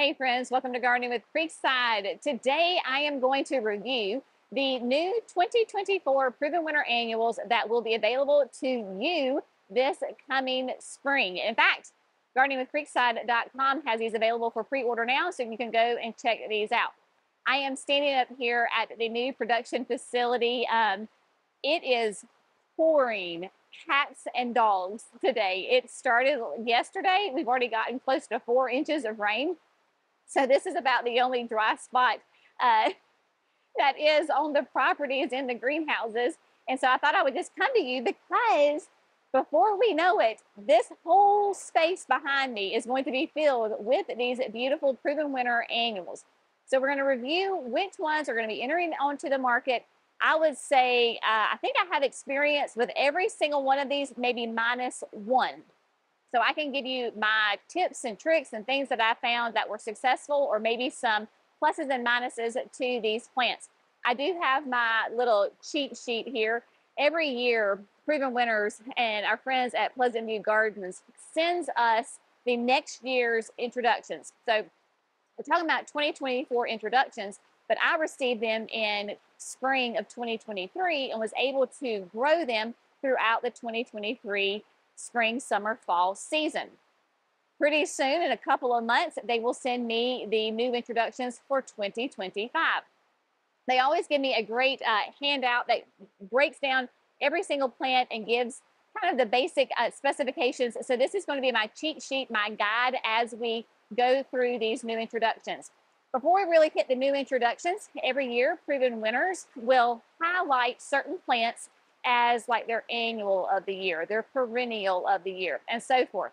Hey friends, welcome to Gardening with Creekside. Today I am going to review the new 2024 Proven Winter Annuals that will be available to you this coming spring. In fact, gardeningwithcreekside.com has these available for pre-order now, so you can go and check these out. I am standing up here at the new production facility. It is pouring cats and dogs today. It started yesterday. We've already gotten close to 4 inches of rain. So this is about the only dry spot that is on the properties in the greenhouses. And so I thought I would just come to you because before we know it, this whole space behind me is going to be filled with these beautiful Proven Winter Annuals. So we're going to review which ones are going to be entering onto the market. I would say I think I have experience with every single one of these, maybe minus one. So I can give you my tips and tricks and things that I found that were successful, or maybe some pluses and minuses to these plants. I do have my little cheat sheet here. Every year, Proven Winners and our friends at Pleasant View Gardens sends us the next year's introductions. So we're talking about 2024 introductions, but I received them in spring of 2023 and was able to grow them throughout the 2023 spring, summer, fall season. Pretty soon, in a couple of months, they will send me the new introductions for 2025. They always give me a great handout that breaks down every single plant and gives kind of the basic specifications. So this is going to be my cheat sheet, my guide as we go through these new introductions. Before we really hit the new introductions, every year Proven Winners will highlight certain plants as like their annual of the year, their perennial of the year, and so forth.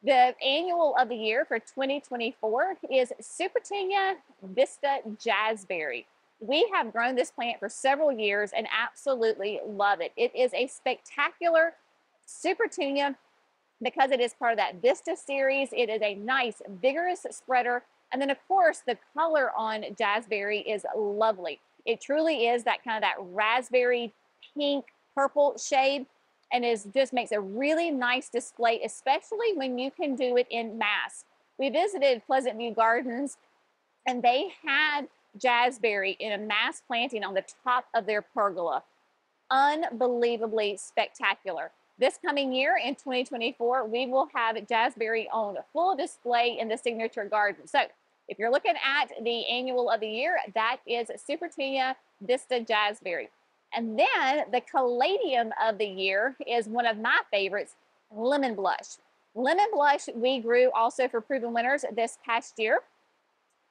The annual of the year for 2024 is Supertunia Vista Jazzberry. We have grown this plant for several years and absolutely love it. It is a spectacular Supertunia because it is part of that Vista series. It is a nice, vigorous spreader. And then, of course, the color on Jazzberry is lovely. It truly is that kind of that raspberry pink purple shade, and just makes a really nice display, especially when you can do it in mass. We visited Pleasant View Gardens and they had Jazzberry in a mass planting on the top of their pergola. Unbelievably spectacular. This coming year in 2024, we will have Jazzberry on full display in the signature garden. So if you're looking at the annual of the year, that is Supertunia Vista Jazzberry. And then the caladium of the year is one of my favorites, Lemon Blush. Lemon Blush we grew also for Proven Winners this past year.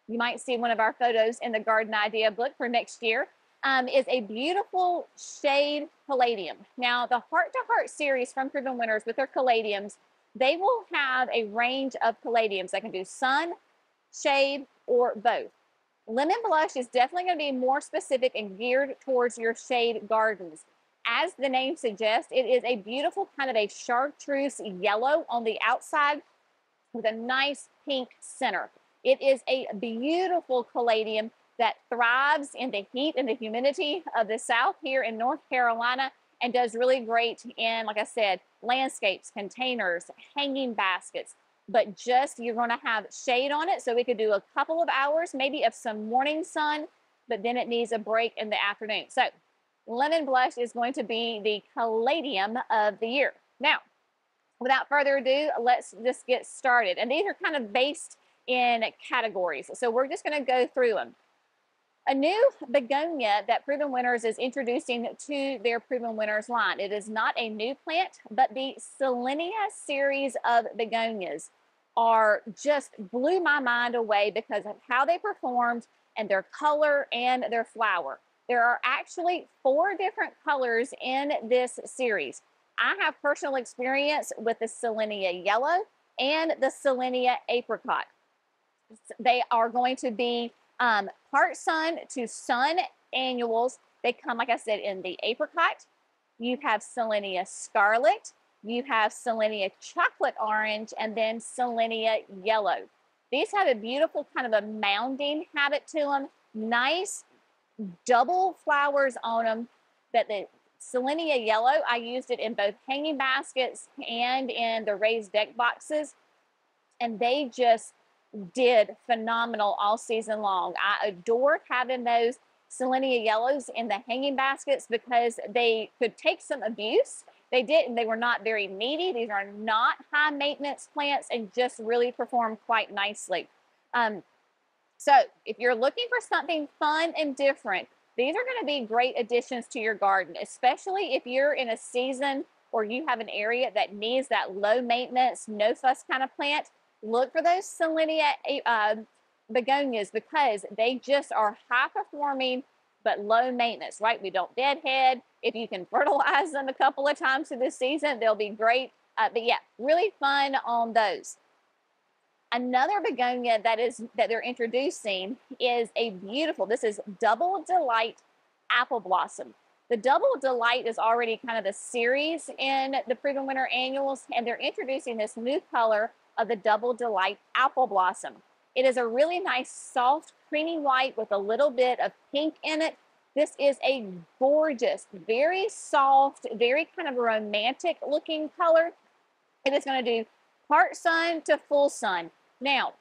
You might see one of our photos in the Garden Idea book for next year. Is a beautiful shade caladium. Now, the Heart to Heart series from Proven Winners with their caladiums, they will have a range of caladiums that can do sun, shade, or both. Lemon Blush is definitely going to be more specific and geared towards your shade gardens. As the name suggests, it is a beautiful kind of a chartreuse yellow on the outside with a nice pink center. It is a beautiful caladium that thrives in the heat and the humidity of the South here in North Carolina and does really great in, like I said, landscapes, containers, hanging baskets. But just you're going to have shade on it, so we could do a couple of hours maybe of some morning sun, but then it needs a break in the afternoon. So Lemon Blush is going to be the caladium of the year. Now, without further ado, let's just get started. And these are kind of based in categories, so we're just going to go through them. A new begonia that Proven Winners is introducing to their Proven Winners line. It is not a new plant, but the Selenia series of begonias are just blew my mind away because of how they performed and their color and their flower. There are actually 4 different colors in this series. I have personal experience with the Selenia Yellow and the Selenia Apricot. They are going to be part sun to sun annuals. They come, like I said, in the apricot. You have Selenia Scarlet. You have Selenia Chocolate Orange, and then Selenia Yellow. These have a beautiful kind of a mounding habit to them. Nice double flowers on them. That the Selenia Yellow, I used it in both hanging baskets and in the raised deck boxes. And they just did phenomenal all season long. I adored having those Selenia yellows in the hanging baskets because they could take some abuse. They didn't. They were not very needy. These are not high maintenance plants and just really perform quite nicely. Um, so if you're looking for something fun and different, these are going to be great additions to your garden, especially if you're in a season or you have an area that needs that low maintenance, no fuss kind of plant. Look for those Selenia begonias because they just are high performing but low maintenance, right? We don't deadhead. If you can fertilize them a couple of times through this season, they'll be great. But yeah, really fun on those. Another begonia that they're introducing is a beautiful, this is Double Delight Apple Blossom. The Double Delight is already kind of the series in the Proven Winter Annuals, and they're introducing this new color of the Double Delight Apple Blossom. It is a really nice, soft, creamy white with a little bit of pink in it. This is a gorgeous, very soft, very kind of romantic looking color. It is going to do part sun to full sun. Now,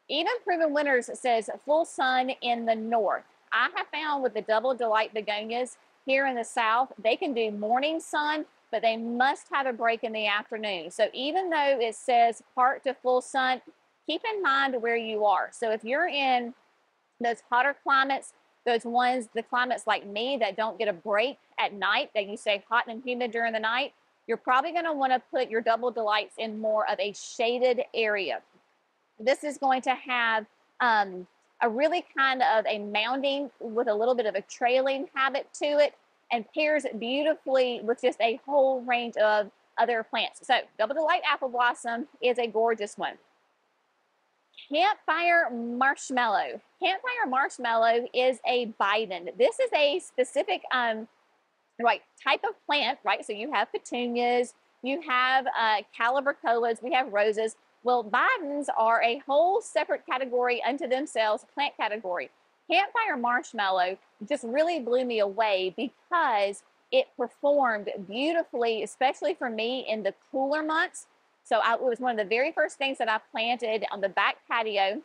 even Proven Winners says full sun in the north. I have found with the Double Delight begonias here in the south, they can do morning sun, but they must have a break in the afternoon. So even though it says part to full sun, keep in mind where you are. So if you're in those hotter climates, the climates like me that don't get a break at night, that you stay hot and humid during the night, you're probably going to want to put your Double Delights in more of a shaded area. This is going to have a really kind of a mounding with a little bit of a trailing habit to it and pairs beautifully with just a whole range of other plants. So Double Delight Apple Blossom is a gorgeous one. Campfire Marshmallow. Campfire Marshmallow is a bidon. This is a specific right type of plant, right? So you have petunias, you have calibrachoas, we have roses. Well, bidens are a whole separate category unto themselves, plant category. Campfire Marshmallow just really blew me away because it performed beautifully, especially for me in the cooler months. So it was one of the very first things that I planted on the back patio.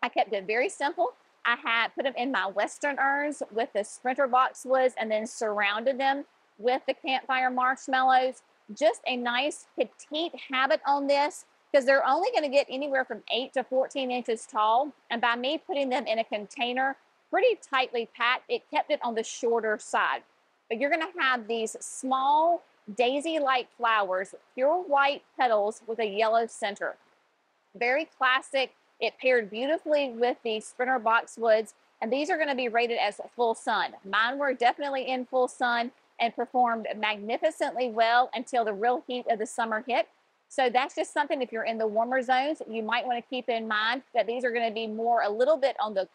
I kept it very simple. I had put them in my western urns with the sprinter boxwoods and then surrounded them with the campfire marshmallows. Just a nice petite habit on this because they're only going to get anywhere from 8 to 14 inches tall. And by me putting them in a container pretty tightly packed, it kept it on the shorter side. But you're going to have these small daisy-like flowers, pure white petals with a yellow center. Very classic. It paired beautifully with the sprinter boxwoods, and these are going to be rated as full sun. Mine were definitely in full sun and performed magnificently well until the real heat of the summer hit. So that's just something, if you're in the warmer zones, you might want to keep in mind that these are going to be more a little bit on the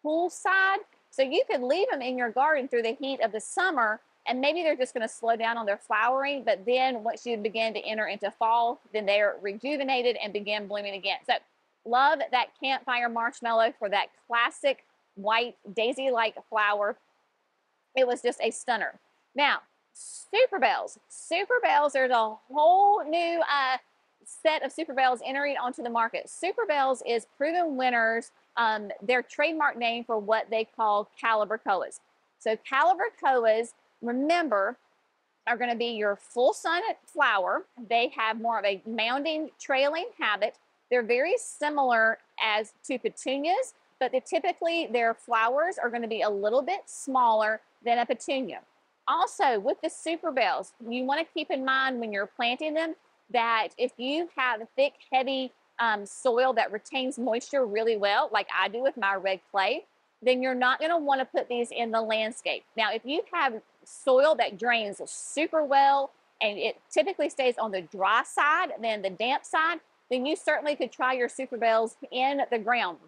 cool side. So you could leave them in your garden through the heat of the summer, and maybe they're just going to slow down on their flowering. But then once you begin to enter into fall, then they're rejuvenated and begin blooming again. So love that campfire marshmallow for that classic white daisy-like flower. It was just a stunner. Now, Super Bells. Super Bells, there's a whole new set of Super Bells entering onto the market. Super Bells is Proven Winners, their trademark name for what they call calibrachoas. So calibrachoas, remember, are going to be your full sun flower. They have more of a mounding, trailing habit. They're very similar as to petunias, but typically their flowers are going to be a little bit smaller than a petunia. Also, with the Super Bells, you want to keep in mind when you're planting them that if you have thick, heavy soil that retains moisture really well, like I do with my red clay, then you're not going to want to put these in the landscape. Now, if you have soil that drains super well and it typically stays on the dry side than the damp side, then you certainly could try your Super Bells in the ground.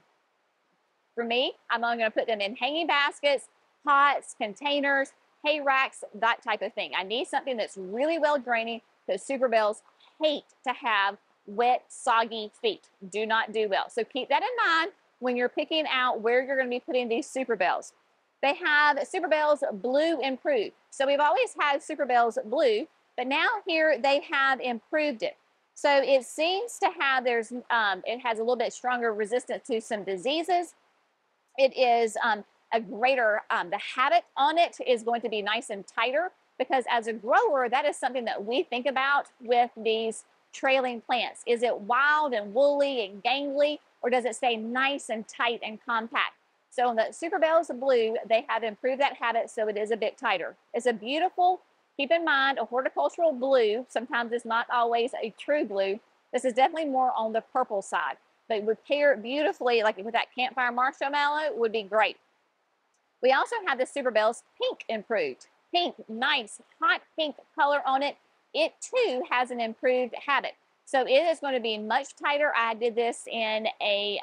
For me, I'm only going to put them in hanging baskets, pots, containers, hay racks, that type of thing. I need something that's really well draining because Super Bells hate to have wet, soggy feet. Do not do well. So keep that in mind when you're picking out where you're going to be putting these Super Bells. They have Super Bells Blue Improved. So we've always had Super Bells Blue, but now here they have improved it. So it seems to have, it has a little bit stronger resistance to some diseases. It is a greater, the habit on it is going to be nice and tighter, because as a grower, that is something that we think about with these trailing plants. Is it wild and woolly and gangly, or does it stay nice and tight and compact? So on the Super Bells Blue, they have improved that habit, so it is a bit tighter. It's a beautiful, keep in mind, a horticultural blue. Sometimes it's not always a true blue. This is definitely more on the purple side, but it would pair beautifully, like with that campfire marshmallow, would be great. We also have the Super Bells Pink improved. Pink, nice, hot pink color on it. It too has an improved habit. So it is going to be much tighter. I did this in a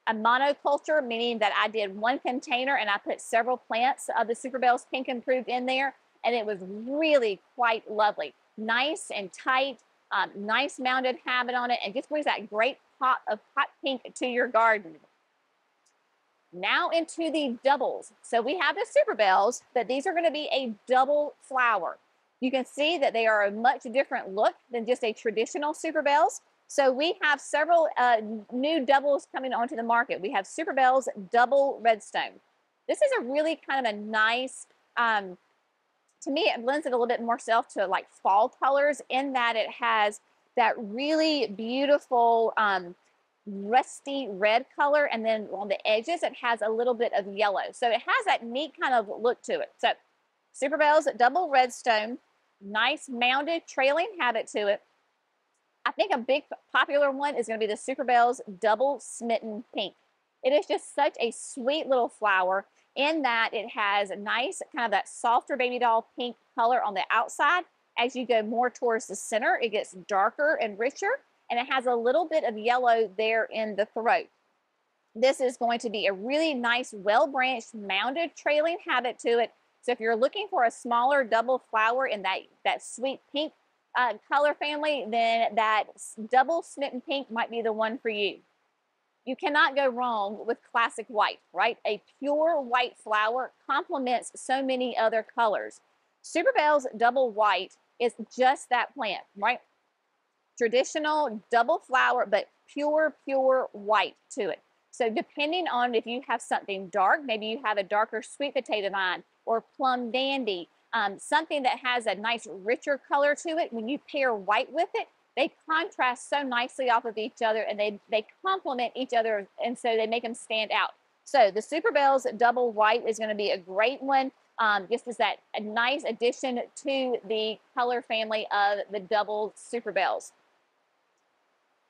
monoculture, meaning that I did one container and I put several plants of the Super Bells Pink improved in there, and it was really quite lovely. Nice and tight, nice mounded habit on it, and just brings that great pop of hot pink to your garden. Now into the doubles. So we have the Super Bells, but these are going to be a double flower. You can see that they are a much different look than just a traditional Super Bells. So we have several new doubles coming onto the market. We have Super Bells Double Redstone. This is a really kind of a nice, to me, it blends it a little bit more self to like fall colors, in that it has that really beautiful rusty red color, and then on the edges it has a little bit of yellow, so it has that neat kind of look to it. So Super Bells Double Redstone, nice mounded trailing habit to it. I think a big popular one is going to be the Super Bells Double Smitten Pink. It is just such a sweet little flower, in that it has a nice kind of that softer baby doll pink color on the outside. As you go more towards the center, it gets darker and richer, and it has a little bit of yellow there in the throat. This is going to be a really nice, well-branched, mounded trailing habit to it. So if you're looking for a smaller double flower in that sweet pink color family, then that Double Smitten Pink might be the one for you. You cannot go wrong with classic white, right? A pure white flower complements so many other colors. Super Bells Double White is just that plant, right? Traditional double flower, but pure white to it. So depending on if you have something dark, maybe you have a darker sweet potato vine or plum dandy, something that has a nice richer color to it, when you pair white with it, they contrast so nicely off of each other, and they complement each other, and so they make them stand out. So the Super Bells Double White is going to be a great one, just as that a nice addition to the color family of the double Super Bells.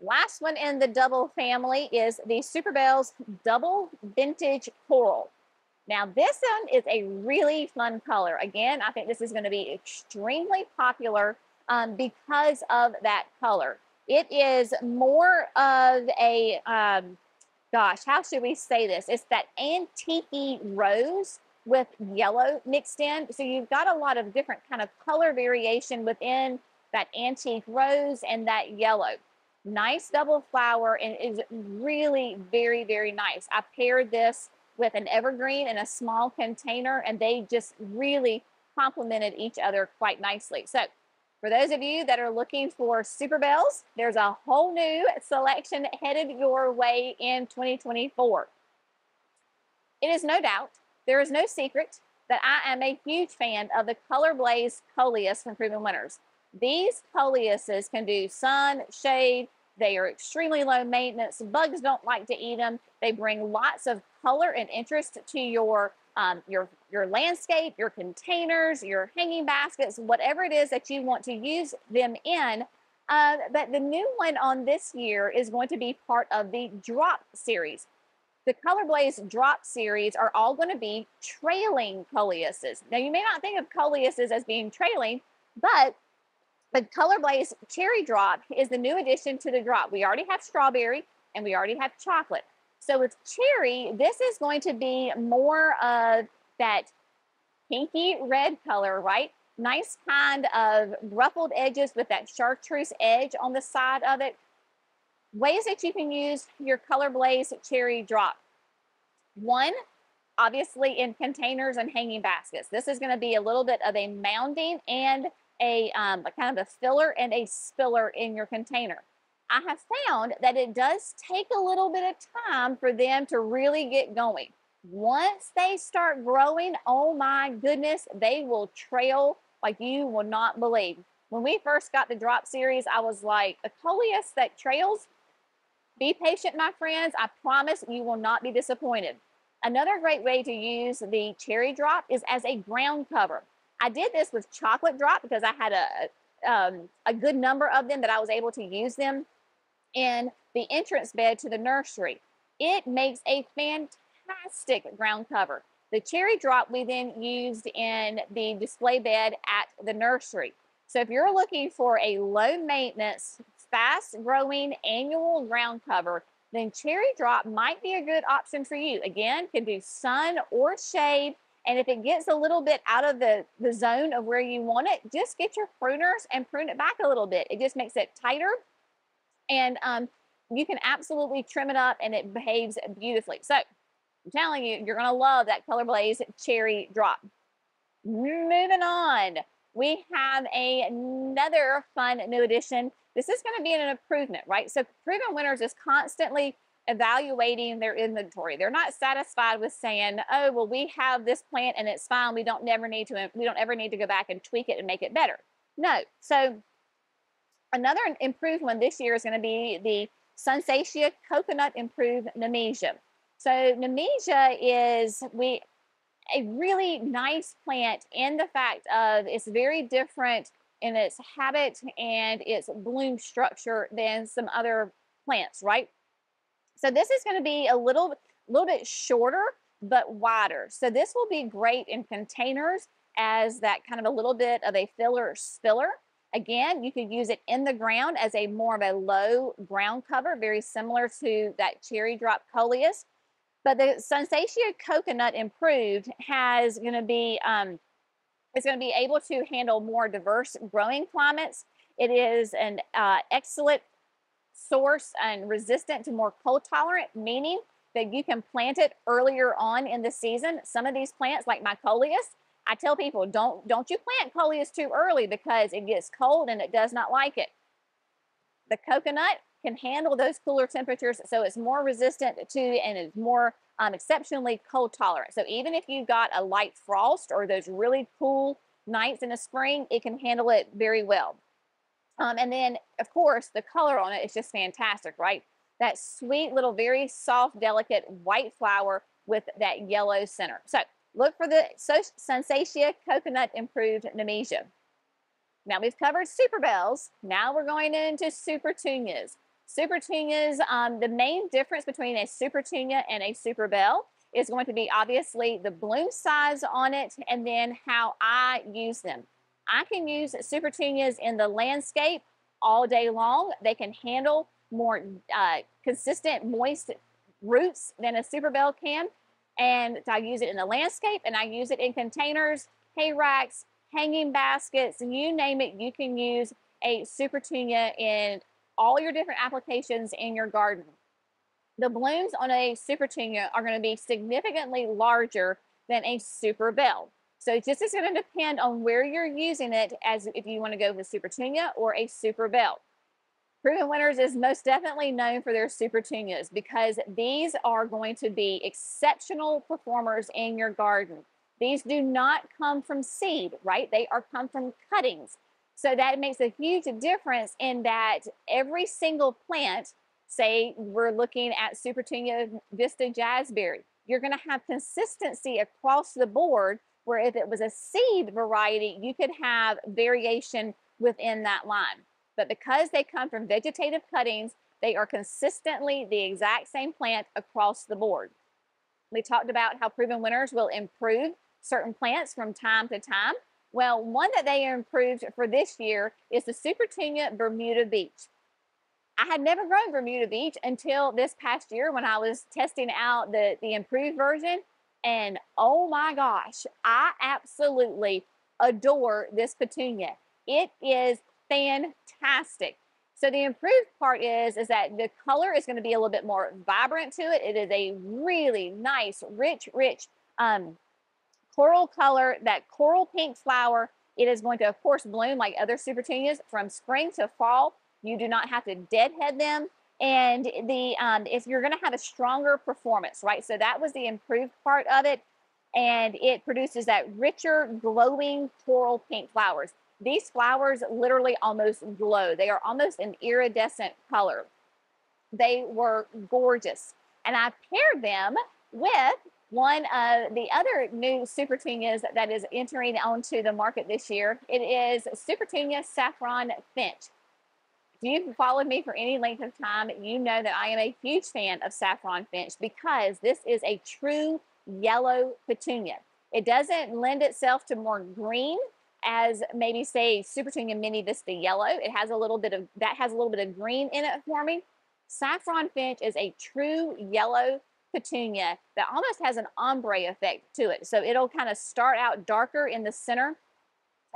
Last one in the double family is the Super Bells Double Vintage Coral. Now this one is a really fun color. Again, I think this is going to be extremely popular because of that color. It is more of a, gosh, how should we say this? It's that antique rose with yellow mixed in. So you've got a lot of different kind of color variation within that antique rose and that yellow. Nice double flower, and is really very nice. I paired this with an evergreen in a small container, and they just really complemented each other quite nicely. So for those of you that are looking for Super Bells, there's a whole new selection headed your way in 2024. It is no doubt, there is no secret, that I am a huge fan of the Color Blaze Coleus from Proven Winners. These Coleuses can do sun, shade. They are extremely low maintenance. Bugs don't like to eat them. They bring lots of color and interest to your landscape, your containers, your hanging baskets, whatever it is that you want to use them in. But the new one on this year is going to be part of the Drop series. The Color Blaze Drop series are all going to be trailing Coleuses. Now, you may not think of Coleuses as being trailing, but the Color Blaze Cherry Drop is the new addition to the Drop. We already have strawberry and we already have chocolate. So with cherry, this is going to be more of that pinky red color, right? Nice kind of ruffled edges with that chartreuse edge on the side of it. Ways that you can use your Color Blaze Cherry Drop. One, obviously in containers and hanging baskets. This is going to be a little bit of a mounding and a kind of a filler and a spiller in your container. I have found that it does take a little bit of time for them to really get going. Once they start growing, oh my goodness, they will trail like you will not believe. When we first got the drop series, I was like, a coleus that trails? Be patient, my friends. I promise you will not be disappointed. Another great way to use the cherry drop is as a ground cover. I did this with chocolate drop because I had a good number of them that I was able to use them in the entrance bed to the nursery. It makes a fantastic ground cover. The cherry drop we then used in the display bed at the nursery. So if you're looking for a low maintenance, fast growing annual ground cover, then cherry drop might be a good option for you. Again, can do sun or shade. And if it gets a little bit out of the zone of where you want it, just get your pruners and prune it back a little bit. It just makes it tighter, and you can absolutely trim it up and it behaves beautifully. So I'm telling you, you're going to love that Color Blaze cherry drop. Moving on, we have another fun new addition. This is going to be an improvement, right? So Proven Winners is constantly evaluating their inventory. They're not satisfied with saying, oh, well, we have this plant and it's fine. We don't ever need to go back and tweak it and make it better. No. So another improved one this year is going to be the Sunsatia Coconut Improved Nemesia. So Nemesia is a really nice plant in the fact of it's very different in its habit and its bloom structure than some other plants, right? So this is going to be a little bit shorter but wider. So this will be great in containers as that kind of a little bit of a filler spiller. Again, you could use it in the ground as a more of a low ground cover, very similar to that cherry drop coleus. But the Sunsatia Coconut Improved is going to be able to handle more diverse growing climates. It is an excellent source and resistant to more cold tolerant, meaning that you can plant it earlier on in the season. Some of these plants, like my coleus, I tell people, don't you plant coleus too early because it gets cold and it does not like it. The coconut can handle those cooler temperatures, so it's more resistant to and is more exceptionally cold tolerant. So even if you've got a light frost or those really cool nights in the spring, it can handle it very well. And then, of course, the color on it is just fantastic, right? That sweet little, very soft, delicate white flower with that yellow center. So look for the Sunsatia Coconut Improved Nemesia. Now we've covered Super Bells. Now we're going into Super Tunias. Super Tunias, the main difference between a Super Tunia and a Super Bell is going to be obviously the bloom size on it and then how I use them. I can use Super Tunias in the landscape all day long. They can handle more consistent, moist roots than a Super Bell can. And I use it in the landscape, and I use it in containers, hay racks, hanging baskets, you name it. You can use a Super Tunia in all your different applications in your garden. The blooms on a Super Tunia are going to be significantly larger than a Super Bell. So this is going to depend on where you're using it, as if you want to go with a Super Tunia or a Super Bell. Proven Winners is most definitely known for their Super Tunias because these are going to be exceptional performers in your garden. These do not come from seed, right? They come from cuttings. So that makes a huge difference in that every single plant, say we're looking at Super Tunia Vista Jazzberry, you're going to have consistency across the board, where if it was a seed variety, you could have variation within that line. But because they come from vegetative cuttings, they are consistently the exact same plant across the board. We talked about how Proven Winners will improve certain plants from time to time. Well, one that they improved for this year is the Super Tunia Bermuda Beach. I had never grown Bermuda Beach until this past year when I was testing out the improved version. And oh my gosh, I absolutely adore this petunia. It is fantastic. So the improved part is that the color is going to be a little bit more vibrant to it. It is a really nice, rich coral color, that coral pink flower It is going to, of course, bloom like other supertunias from spring to fall. You do not have to deadhead them. And if you're going to have a stronger performance, right? So that was the improved part of it. And it produces that richer, glowing coral pink flowers. These flowers literally almost glow. They are almost an iridescent color. They were gorgeous. And I paired them with one of the other new supertunias that is entering onto the market this year. It is Supertunia Saffron Finch. If you've followed me for any length of time, you know that I am a huge fan of Saffron Finch because this is a true yellow petunia. It doesn't lend itself to more green as maybe say Supertunia Mini Vista Yellow. It has a little bit of green in it for me. Saffron Finch is a true yellow petunia that almost has an ombre effect to it. So it'll kind of start out darker in the center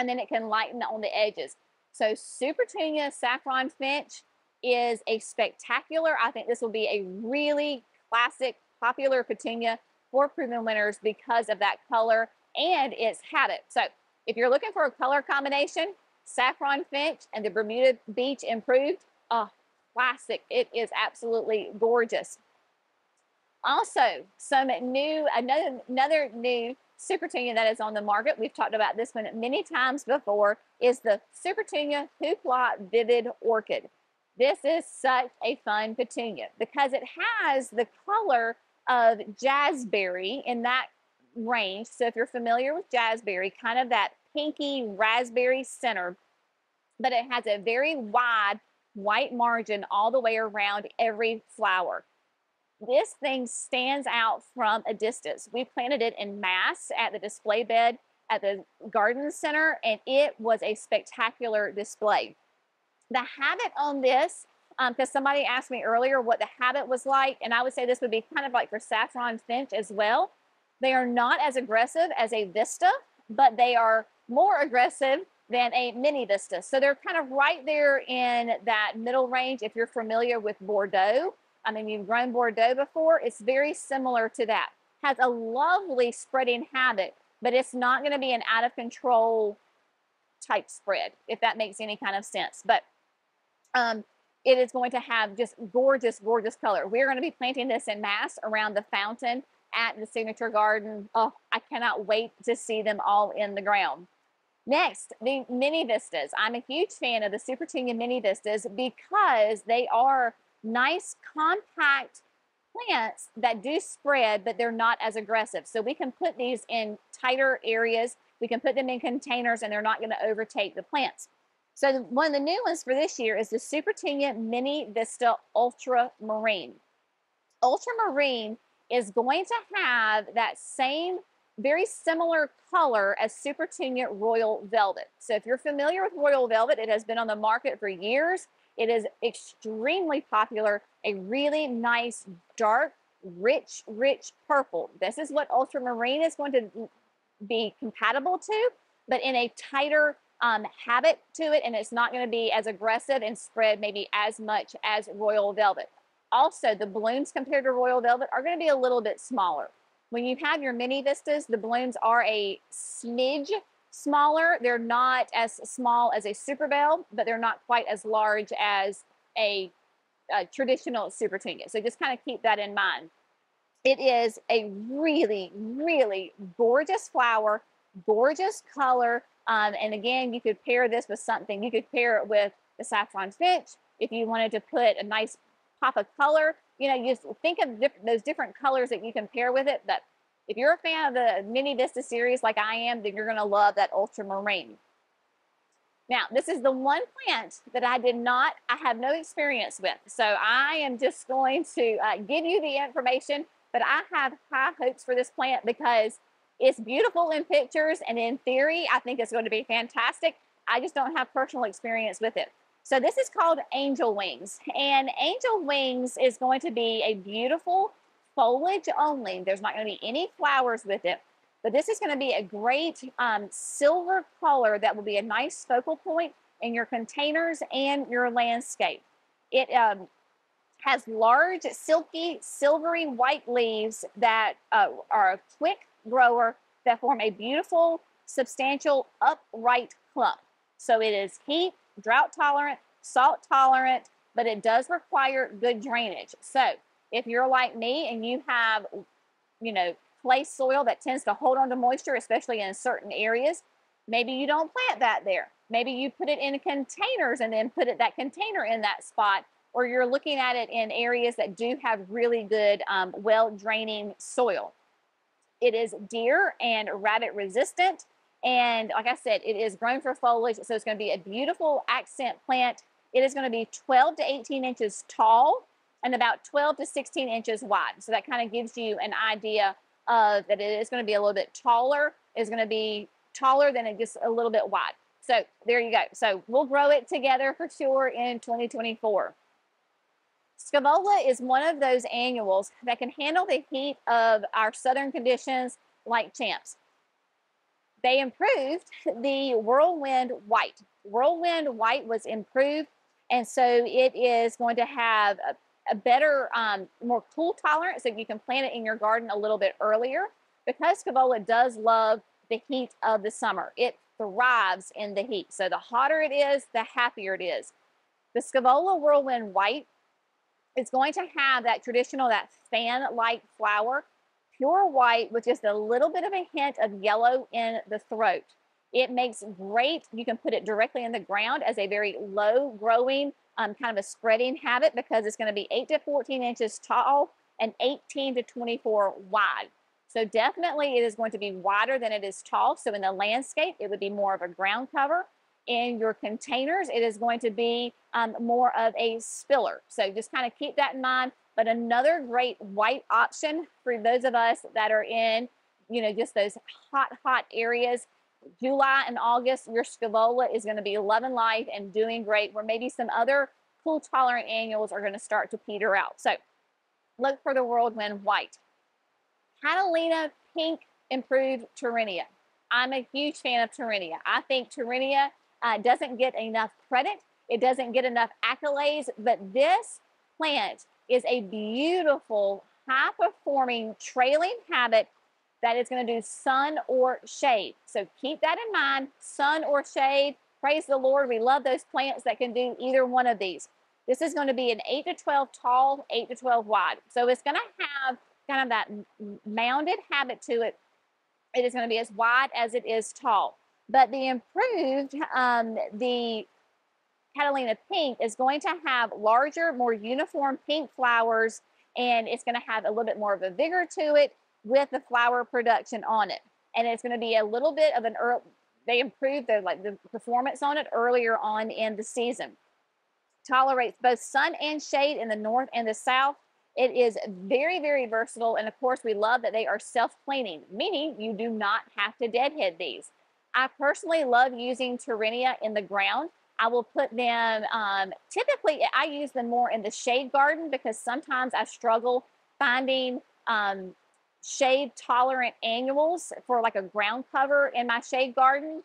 and then it can lighten on the edges. So Supertunia Saffron Finch is a spectacular. I think this will be a really classic, popular petunia for proven winners because of that color and its habit. So if you're looking for a color combination, Saffron Finch and the Bermuda Beach Improved, oh, classic. It is absolutely gorgeous. Also, another new Supertunia that is on the market, we've talked about this one many times before, is the Supertunia Hoopla Vivid Orchid. This is such a fun petunia because it has the color of jazzberry in that range. So if you're familiar with jazzberry, kind of that pinky raspberry center, but it has a very wide white margin all the way around every flower. This thing stands out from a distance. We planted it in mass at the display bed at the garden center, and it was a spectacular display. The habit on this, because somebody asked me earlier what the habit was like, and I would say this would be kind of like for Saffron Finch as well. They are not as aggressive as a Vista, but they are more aggressive than a mini Vista. So they're kind of right there in that middle range. If you're familiar with Bordeaux, I mean, you've grown Bordeaux before, it's very similar to that. Has a lovely spreading habit, but it's not going to be an out of control type spread, if that makes any kind of sense. But it is going to have just gorgeous, gorgeous color. We're going to be planting this in mass around the fountain at the Signature Garden. Oh, I cannot wait to see them all in the ground. Next, the Mini Vistas. I'm a huge fan of the Supertunia Mini Vistas because they are nice, compact plants that do spread, but they're not as aggressive. So we can put these in tighter areas. We can put them in containers and they're not going to overtake the plants. So one of the new ones for this year is the Supertunia Mini Vista Ultramarine. Ultramarine is going to have that same very similar color as Supertunia Royal Velvet. So if you're familiar with Royal Velvet, it has been on the market for years. It is extremely popular, a really nice, dark, rich purple. This is what ultramarine is going to be compatible to, but in a tighter habit to it, and it's not going to be as aggressive and spread maybe as much as Royal Velvet. Also, the blooms compared to Royal Velvet are going to be a little bit smaller. When you have your Mini Vistas, the blooms are a smidge smaller. They're not as small as a Super Belle, but they're not quite as large as a traditional Supertunia. So just kind of keep that in mind. It is a really, really gorgeous flower, gorgeous color. And again, you could pair this with something. You could pair it with the Saffron Finch. If you wanted to put a nice pop of color, you know, you just think of those different colors that you can pair with it. But if you're a fan of the Mini Vista series like I am, then you're going to love that ultramarine. Now, this is the one plant that I have no experience with. So I am just going to give you the information, but I have high hopes for this plant because it's beautiful in pictures, and in theory, I think it's going to be fantastic. I just don't have personal experience with it. So this is called Angel Wings, and Angel Wings is going to be a beautiful foliage only. There's not going to be any flowers with it, but this is going to be a great silver color that will be a nice focal point in your containers and your landscape. It has large, silky, silvery white leaves that are a quick grower that form a beautiful substantial upright clump. So it is heat, drought tolerant, salt tolerant, but it does require good drainage. So if you're like me and you have, clay soil that tends to hold on to moisture, especially in certain areas, maybe you don't plant that there. Maybe you put it in containers and then put that container in that spot, or you're looking at it in areas that do have really good, well-draining soil. It is deer and rabbit resistant. And like I said, it is grown for foliage. So it's going to be a beautiful accent plant. It is going to be 12 to 18 inches tall and about 12 to 16 inches wide. So that kind of gives you an idea of that it is going to be a little bit taller. It's going to be taller than it just a little bit wide. So there you go. So we'll grow it together for sure in 2024. Scaevola is one of those annuals that can handle the heat of our southern conditions like champs. They improved the whirlwind white. Whirlwind white was improved, and so it is going to have a better, more cool tolerance, so you can plant it in your garden a little bit earlier. Because Scaevola does love the heat of the summer. It thrives in the heat. So the hotter it is, the happier it is. The Scaevola whirlwind white is going to have that traditional, that fan-like flower, pure white with just a little bit of a hint of yellow in the throat. It makes great, you can put it directly in the ground as a very low growing, kind of a spreading habit, because it's going to be 8 to 14 inches tall and 18 to 24 wide. So definitely it is going to be wider than it is tall. So in the landscape, it would be more of a ground cover. In your containers, it is going to be more of a spiller. So just kind of keep that in mind. But another great white option for those of us that are in, just those hot areas. July and August, your Scaevola is going to be loving life and doing great, where maybe some other cool tolerant annuals are going to start to peter out. So look for the whirlwind white. Catalina pink improved Torrenia. I'm a huge fan of Torrenia. I think Torrenia doesn't get enough credit. It doesn't get enough accolades, but this plant is a beautiful, high-performing trailing habit that is going to do sun or shade. So keep that in mind, sun or shade. Praise the Lord. We love those plants that can do either one of these. This is going to be an 8 to 12 tall, 8 to 12 wide. So it's going to have kind of that mounded habit to it. It is going to be as wide as it is tall. But the improved, the Catalina pink is going to have larger, more uniform pink flowers, and it's going to have a little bit more of a vigor to it with the flower production on it. And it's going to be a little bit of they improved the performance on it earlier on in the season. Tolerates both sun and shade in the north and the south. It is very, very versatile. And of course, we love that they are self-cleaning, meaning you do not have to deadhead these. I personally love using Torrenia in the ground. I will put them, typically I use them more in the shade garden, because sometimes I struggle finding shade tolerant annuals for like a ground cover in my shade garden.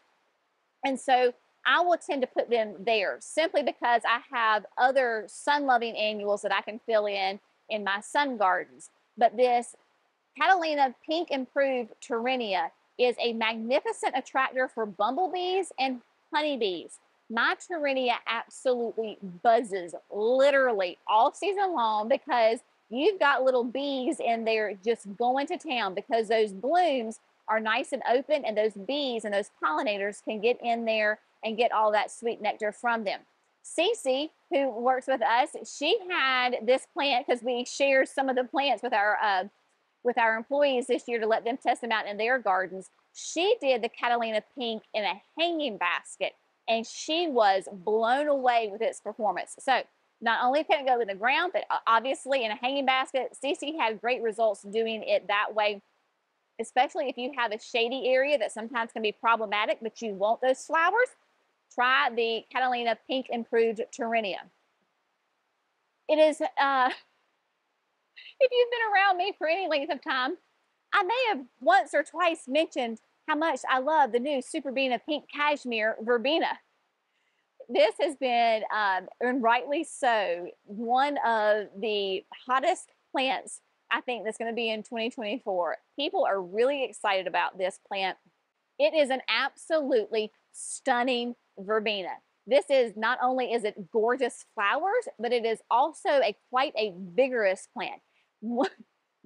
And so I will tend to put them there simply because I have other sun loving annuals that I can fill in my sun gardens. But this Catalina pink improved Torrenia is a magnificent attractor for bumblebees and honeybees. My Torrenia absolutely buzzes literally all season long, because you've got little bees in there just going to town, because those blooms are nice and open, and those bees and those pollinators can get in there and get all that sweet nectar from them. Cece, who works with us, she had this plant because we shared some of the plants with our employees this year to let them test them out in their gardens. She did the Catalina pink in a hanging basket, and she was blown away with its performance. So not only can it go in the ground, but obviously in a hanging basket. Cece had great results doing it that way, especially if you have a shady area that sometimes can be problematic, but you want those flowers. Try the Catalina pink improved Torrenia. It is, if you've been around me for any length of time, I may have once or twice mentioned how much I love the new Superbena Pink Cashmere Verbena. This has been, and rightly so, one of the hottest plants I think that's going to be in 2024. People are really excited about this plant. It is an absolutely stunning verbena. This is not only is it gorgeous flowers, but it is also quite a vigorous plant.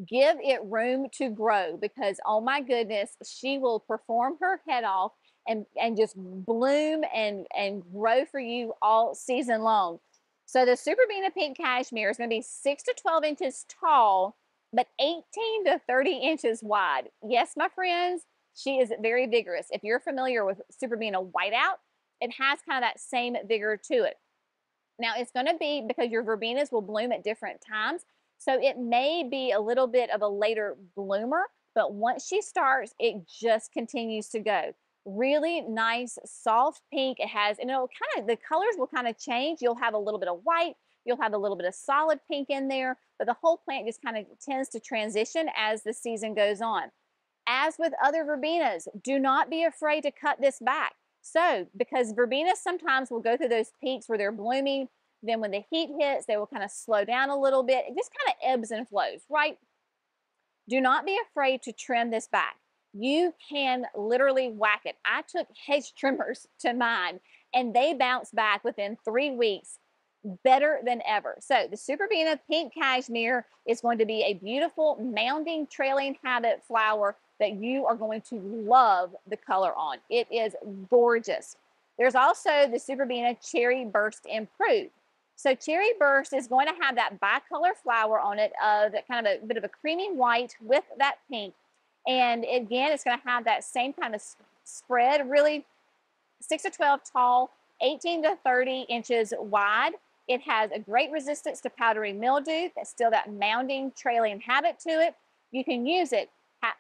Give it room to grow because oh my goodness, she will perform her head off and just bloom and grow for you all season long. So the Super Beena Pink Cashmere is going to be 6 to 12 inches tall, but 18 to 30 inches wide. Yes, my friends, she is very vigorous. If you're familiar with Super Beena Whiteout, it has kind of that same vigor to it. Now it's going to be because your verbenas will bloom at different times. So it may be a little bit of a later bloomer, but once she starts, it just continues to go. Really nice, soft pink. It has, and it'll kind of, the colors will kind of change. You'll have a little bit of white, you'll have a little bit of solid pink in there, but the whole plant just kind of tends to transition as the season goes on. As with other verbenas, do not be afraid to cut this back. So, because verbenas sometimes will go through those peaks where they're blooming, then when the heat hits, they will kind of slow down a little bit. It just kind of ebbs and flows, right? Do not be afraid to trim this back. You can literally whack it. I took hedge trimmers to mine and they bounced back within 3 weeks better than ever. So the Super Beena Pink Cashmere is going to be a beautiful mounding trailing habit flower that you are going to love the color on. It is gorgeous. There's also the Super Beena Cherry Burst Improved. So Cherry Burst is going to have that bicolor flower on it of kind of a bit of a creamy white with that pink. And again, it's going to have that same kind of spread, really 6 to 12 tall, 18 to 30 inches wide. It has a great resistance to powdery mildew. That's still that mounding, trailing habit to it. You can use it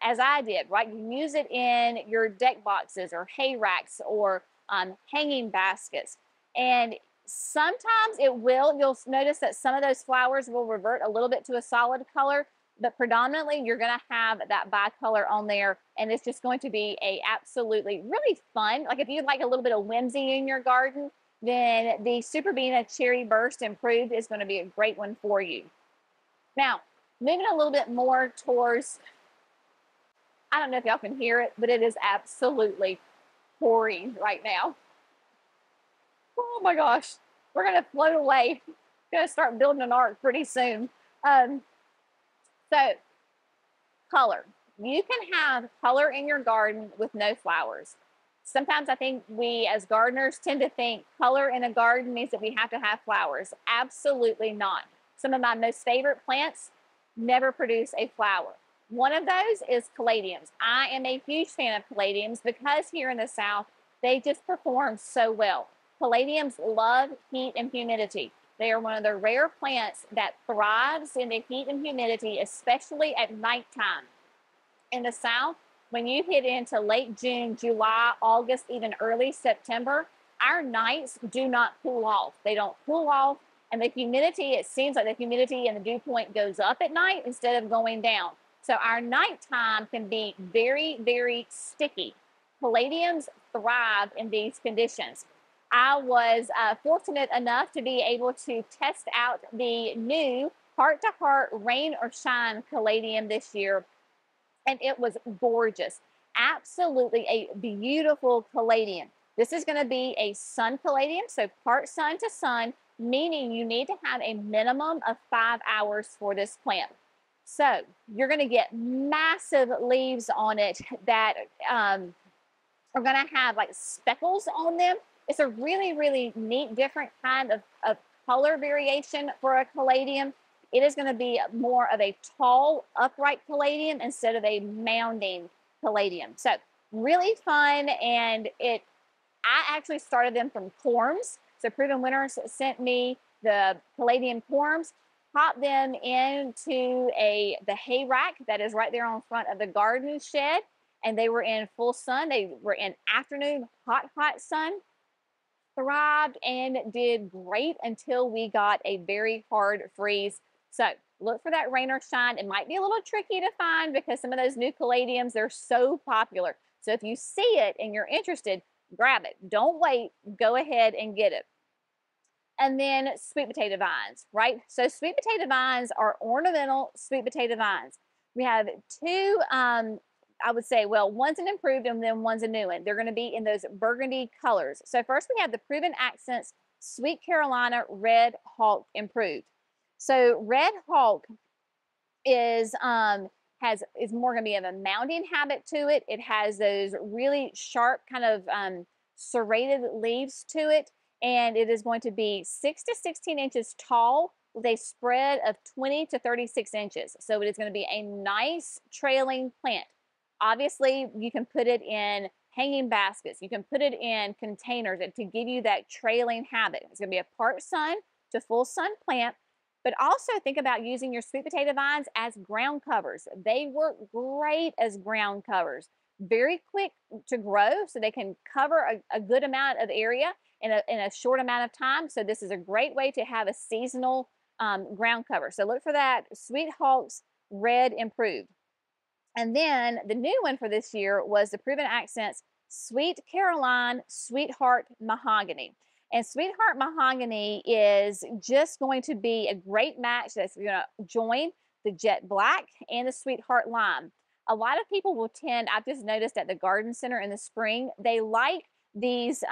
as I did, right? You can use it in your deck boxes or hay racks or hanging baskets. And sometimes you'll notice that some of those flowers will revert a little bit to a solid color, but predominantly you're going to have that bicolor on there, and it's just going to be a absolutely really fun, like if you like a little bit of whimsy in your garden, then the Super Beena Cherry Burst Improved is going to be a great one for you. Now, moving a little bit more towards, I don't know if y'all can hear it, but it is absolutely pouring right now. Oh my gosh, we're going to float away. Going to start building an ark pretty soon. So, color. You can have color in your garden with no flowers. Sometimes I think we as gardeners tend to think color in a garden means that we have to have flowers. Absolutely not. Some of my most favorite plants never produce a flower. One of those is caladiums. I am a huge fan of caladiums because here in the South, they just perform so well. Caladiums love heat and humidity. They are one of the rare plants that thrives in the heat and humidity, especially at nighttime. In the South, when you hit into late June, July, August, even early September, our nights do not cool off. They don't cool off, and the humidity, it seems like the humidity and the dew point goes up at night instead of going down. So our nighttime can be very, very sticky. Caladiums thrive in these conditions. I was fortunate enough to be able to test out the new Heart to Heart Rain or Shine caladium this year, and it was gorgeous. Absolutely a beautiful caladium. This is going to be a sun caladium, so part sun to sun, meaning you need to have a minimum of 5 hours for this plant. So you're going to get massive leaves on it that are going to have like speckles on them. It's a really, really neat, different kind of color variation for a caladium. It is going to be more of a tall, upright caladium instead of a mounding caladium. So really fun, and I actually started them from corms. So Proven Winners sent me the caladium corms, popped them into the hay rack that is right there on front of the garden shed, and they were in full sun. They were in afternoon, hot, hot sun. Thrived and did great until we got a very hard freeze. So look for that rain or shine. It might be a little tricky to find because some of those new caladiums, they're so popular. So if you see it and you're interested, grab it. Don't wait. Go ahead and get it. And then sweet potato vines, right? So sweet potato vines are ornamental sweet potato vines. We have two I would say, well, one's an improved and then one's a new one. They're going to be in those burgundy colors. So first we have the Proven Accents Sweet Carolina Red Hawk Improved. So Red Hawk is more going to be of a mounding habit to it. It has those really sharp kind of serrated leaves to it, and it is going to be 6 to 16 inches tall with a spread of 20 to 36 inches. So it is going to be a nice trailing plant. Obviously, you can put it in hanging baskets. You can put it in containers to give you that trailing habit. It's going to be a part sun to full sun plant. But also think about using your sweet potato vines as ground covers. They work great as ground covers. Very quick to grow, so they can cover a good amount of area in a short amount of time. So this is a great way to have a seasonal ground cover. So look for that Sweet Hawks Red Improved. And then the new one for this year was the Proven Accents Sweet Caroline Sweetheart Mahogany. And Sweetheart Mahogany is just going to be a great match that's going to join the Jet Black and the Sweetheart Lime. A lot of people will tend, I've just noticed at the garden center in the spring, they like these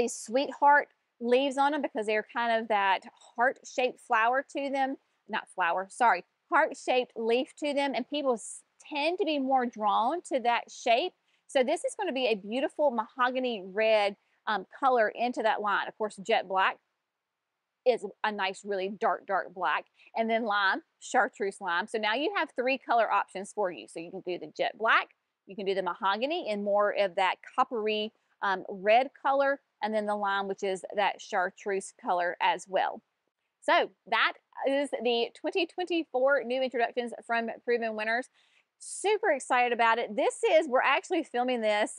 Sweetheart leaves on them because they're kind of that heart-shaped flower to them. Not flower, sorry, heart-shaped leaf to them. And people tend to be more drawn to that shape. So this is going to be a beautiful mahogany red color into that line. Of course, Jet Black is a nice, really dark black. And then lime, chartreuse lime. So now you have 3 color options for you. So you can do the Jet Black, you can do the mahogany in more of that coppery red color, and then the lime, which is that chartreuse color as well. So that is the 2024 new introductions from Proven Winners. Super excited about it. We're actually filming this.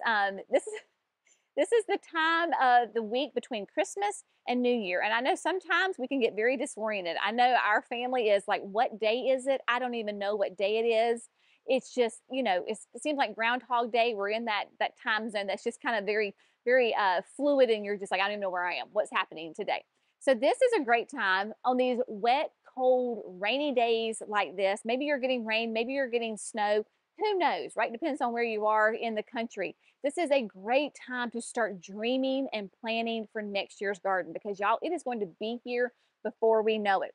This is the time of the week between Christmas and New Year. And I know sometimes we can get very disoriented. I know our family is like, what day is it? I don't even know what day it is. It's just, it seems like Groundhog Day. We're in that time zone that's just kind of very, very fluid. And you're just like, I don't even know where I am. What's happening today? So this is a great time on these wet, cold, rainy days like this. Maybe you're getting rain, maybe you're getting snow. Who knows, right? Depends on where you are in the country. This is a great time to start dreaming and planning for next year's garden because y'all, it is going to be here before we know it.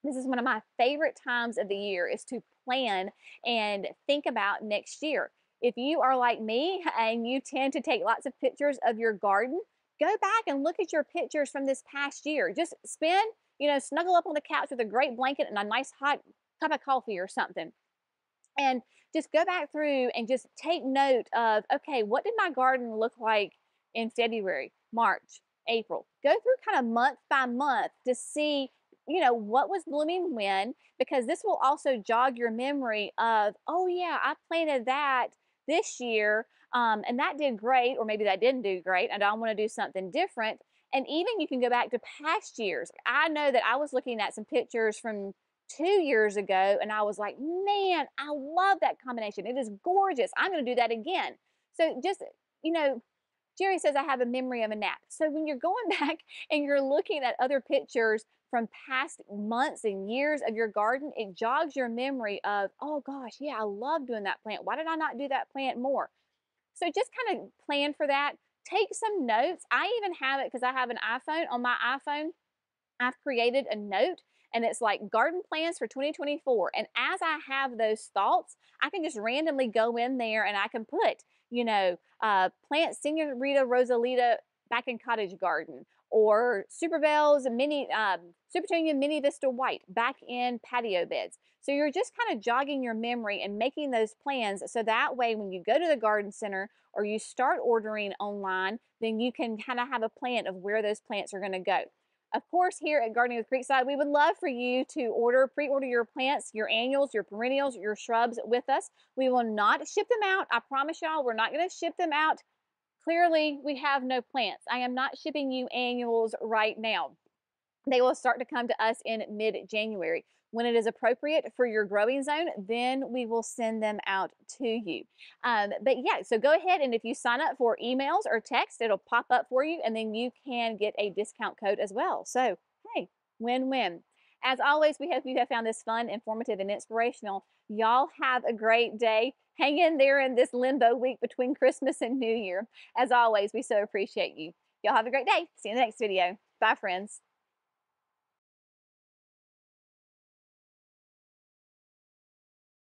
This is one of my favorite times of the year is to plan and think about next year. If you are like me and you tend to take lots of pictures of your garden, go back and look at your pictures from this past year. Just snuggle up on the couch with a great blanket and a nice hot cup of coffee or something. And just go back through and just take note of, okay, what did my garden look like in February, March, April? Go through kind of month by month to see, what was blooming when, because this will also jog your memory of, oh yeah, I planted that this year and that did great, or maybe that didn't do great and I want to do something different. And even you can go back to past years. I know that I was looking at some pictures from 2 years ago and I was like, man, I love that combination. It is gorgeous. I'm going to do that again. So just, Jerry says I have a memory of a nap. So when you're going back and you're looking at other pictures from past months and years of your garden, it jogs your memory of, oh gosh, yeah, I love doing that plant. Why did I not do that plant more? So just kind of plan for that. Take some notes. I even have it because I have an iPhone. On my iPhone, I've created a note and it's like garden plans for 2024. And as I have those thoughts, I can just randomly go in there and I can put, plant Senorita Rosalita back in cottage garden, or Super Petunia Mini Vista White back in patio beds. So you're just kind of jogging your memory and making those plans so that way when you go to the garden center or you start ordering online, then you can kind of have a plan of where those plants are going to go. Of course, here at Gardening with Creekside, we would love for you to pre-order your plants, your annuals, your perennials, your shrubs with us. We will not ship them out. I promise y'all, we're not going to ship them out. Clearly, we have no plants. I am not shipping you annuals right now. They will start to come to us in mid-January. When it is appropriate for your growing zone, then we will send them out to you. But yeah, so go ahead and if you sign up for emails or text, it'll pop up for you and then you can get a discount code as well. So, hey, win-win. As always, we hope you have found this fun, informative, and inspirational. Y'all have a great day. Hang in there in this limbo week between Christmas and New Year. As always, we so appreciate you. Y'all have a great day. See you in the next video. Bye, friends.